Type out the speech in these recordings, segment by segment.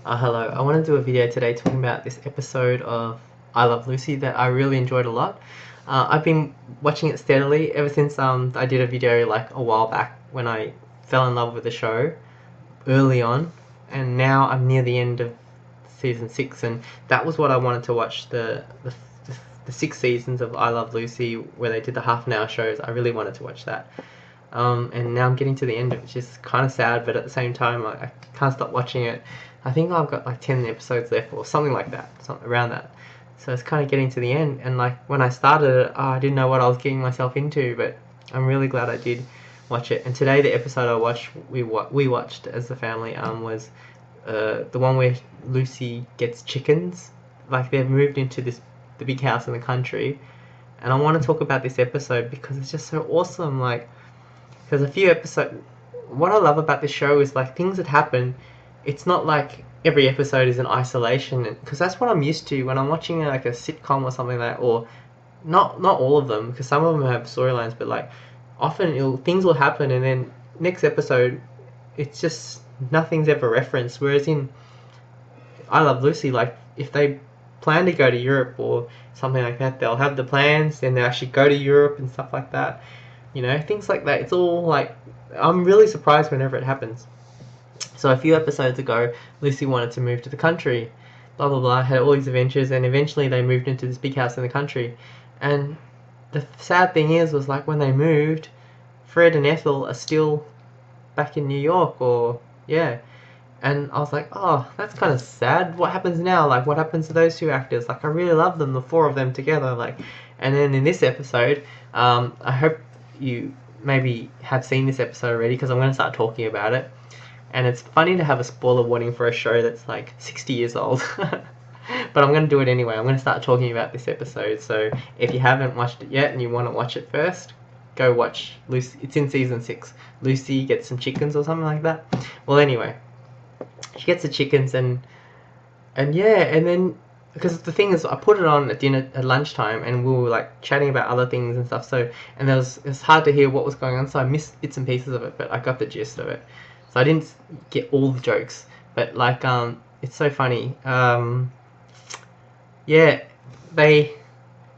Hello, I want to do a video today talking about this episode of I Love Lucy that I really enjoyed a lot. I've been watching it steadily ever since I did a video like a while back when I fell in love with the show early on, and now I'm near the end of season 6, and that was what I wanted to watch, the 6 seasons of I Love Lucy where they did the half an hour shows. I really wanted to watch that. And now I'm getting to the end, which is kind of sad, but at the same time, I can't stop watching it. I think I've got like 10 episodes left or something like that, something around that. So it's kind of getting to the end, and like when I started it, I didn't know what I was getting myself into, but I'm really glad I did watch it. And today, the episode I watched, we watched as a family, was the one where Lucy gets chickens. Like they've moved into the big house in the country, and I want to talk about this episode because it's just so awesome. Like, because a few episodes, what I love about this show is like things that happen. It's not like every episode is in isolation, because that's what I'm used to when I'm watching like a sitcom or something like that. Or not all of them, because some of them have storylines, but like often things will happen and then next episode it's just nothing's ever referenced. Whereas in I Love Lucy, like if they plan to go to Europe or something like that, they'll have the plans and they actually go to Europe and stuff like that. You know, things like that. It's all like, I'm really surprised whenever it happens. So a few episodes ago, Lucy wanted to move to the country, blah blah blah, had all these adventures, and eventually they moved into this big house in the country. And the sad thing was like when they moved, Fred and Ethel are still back in New York, or yeah. And I was like, oh, that's kind of sad. What happens now? Like, what happens to those two actors? Like, I really love them, the four of them together. Like, and then in this episode, I hope you maybe have seen this episode already, because I'm going to start talking about it. And it's funny to have a spoiler warning for a show that's like 60 years old. But I'm going to do it anyway. I'm going to start talking about this episode. So if you haven't watched it yet and you want to watch it first, go watch Lucy. It's in season 6. Lucy gets some chickens or something like that. Well, anyway, she gets the chickens, and yeah, and then because the thing is, I put it on at dinner at lunchtime, and we were like chatting about other things and stuff. So, and it's hard to hear what was going on, so I missed bits and pieces of it, but I got the gist of it. So I didn't get all the jokes, but like it's so funny. Yeah, they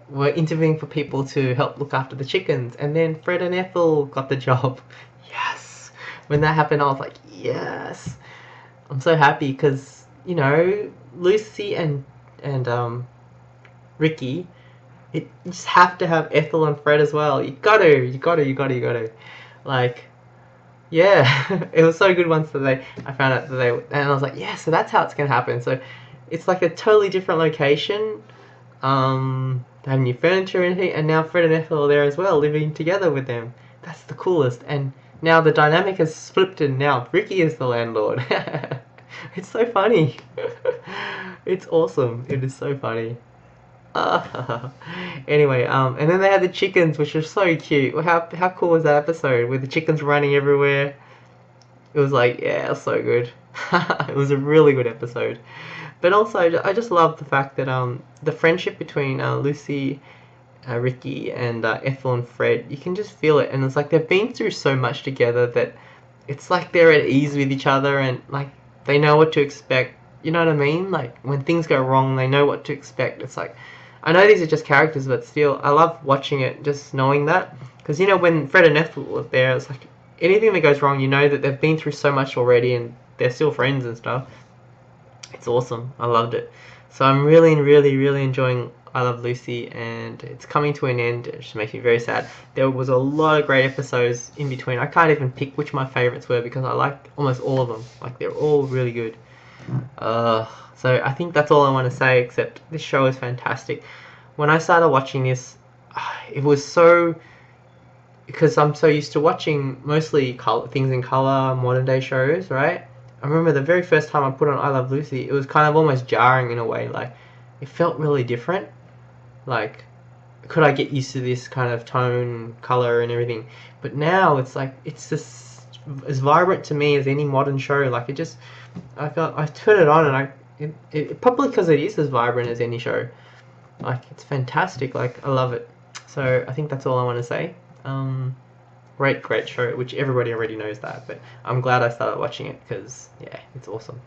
were interviewing for people to help look after the chickens, and then Fred and Ethel got the job. Yes, when that happened, I was like, yes. I'm so happy because, you know, Lucy and Ricky, you just have to have Ethel and Fred as well. You got to. Like, yeah, it was so good once that I found out that and I was like, yeah, so that's how it's gonna happen. So it's like a totally different location. They have new furniture and everything, and now Fred and Ethel are there as well, living together with them. That's the coolest. And now the dynamic has flipped, and now Ricky is the landlord. It's so funny. It's awesome. It is so funny. Anyway, and then they had the chickens, which are so cute. How cool was that episode with the chickens running everywhere? It was like, yeah, it was so good. It was a really good episode. But also, I just love the fact that the friendship between Lucy, Ricky, and Ethel and Fred, you can just feel it, and it's like they've been through so much together that it's like they're at ease with each other, and like they know what to expect. You know what I mean? Like when things go wrong, they know what to expect. It's like, I know these are just characters, but still, I love watching it, just knowing that. Because, you know, when Fred and Ethel were there, it's like, anything that goes wrong, you know that they've been through so much already, and they're still friends and stuff. It's awesome. I loved it. So I'm really, really, really enjoying I Love Lucy, and it's coming to an end. It just makes me very sad. There was a lot of great episodes in between. I can't even pick which my favourites were, because I liked almost all of them. Like, they're all really good. So I think that's all I want to say, except this show is fantastic. When I started watching this, it was so, because I'm so used to watching mostly things in colour, modern day shows, right? I remember the very first time I put on I Love Lucy, it was kind of almost jarring in a way. Like, it felt really different. Like, could I get used to this kind of tone, colour and everything? But now it's like, it's just as vibrant to me as any modern show. Like, it just, I turn it on, and it probably because it is as vibrant as any show. Like, it's fantastic. Like, I love it. So I think that's all I want to say. Great show, which everybody already knows that, but I'm glad I started watching it because, yeah, it's awesome.